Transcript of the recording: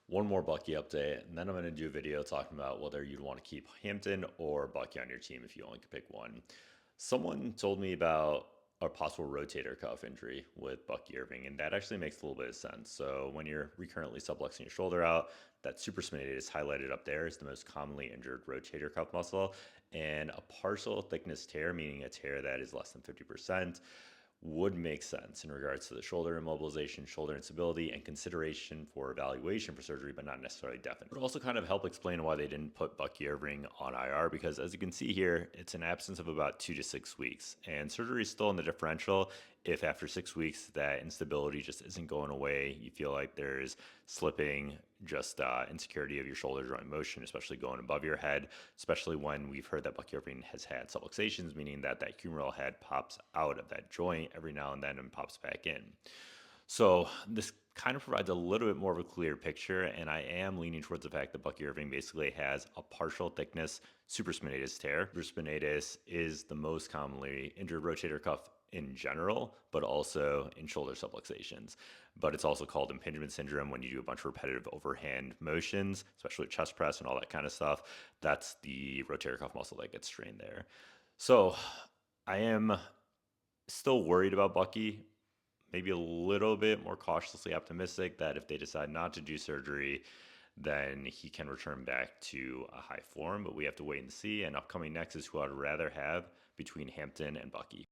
One more Bucky update, and then I'm going to do a video talking about whether you'd want to keep Hampton or Bucky on your team if you only could pick one. Someone told me about a possible rotator cuff injury with Bucky Irving, and that actually makes a little bit of sense. So when you're recurrently subluxing your shoulder out, that supraspinatus highlighted up there is the most commonly injured rotator cuff muscle, and a partial thickness tear, meaning a tear that is less than 50%, would make sense in regards to the shoulder immobilization, shoulder instability, and consideration for evaluation for surgery, but not necessarily definite. It would also kind of help explain why they didn't put Bucky Irving on IR, because as you can see here, it's an absence of about 2 to 6 weeks, and surgery is still in the differential if after 6 weeks that instability just isn't going away. You feel like there's slipping, just insecurity of your shoulder joint motion, especially going above your head, especially when we've heard that Bucky Irving has had subluxations, meaning that that humeral head pops out of that joint every now and then and pops back in. So this kind of provides a little bit more of a clear picture, and I am leaning towards the fact that Bucky Irving basically has a partial thickness supraspinatus tear. Supraspinatus is the most commonly injured rotator cuff in general, but also in shoulder subluxations. But it's also called impingement syndrome when you do a bunch of repetitive overhand motions, especially chest press and all that kind of stuff. That's the rotator cuff muscle that gets strained there. So I am still worried about Bucky, maybe a little bit more cautiously optimistic that if they decide not to do surgery, then he can return back to a high form. But we have to wait and see. And upcoming next is who I'd rather have between Hampton and Bucky.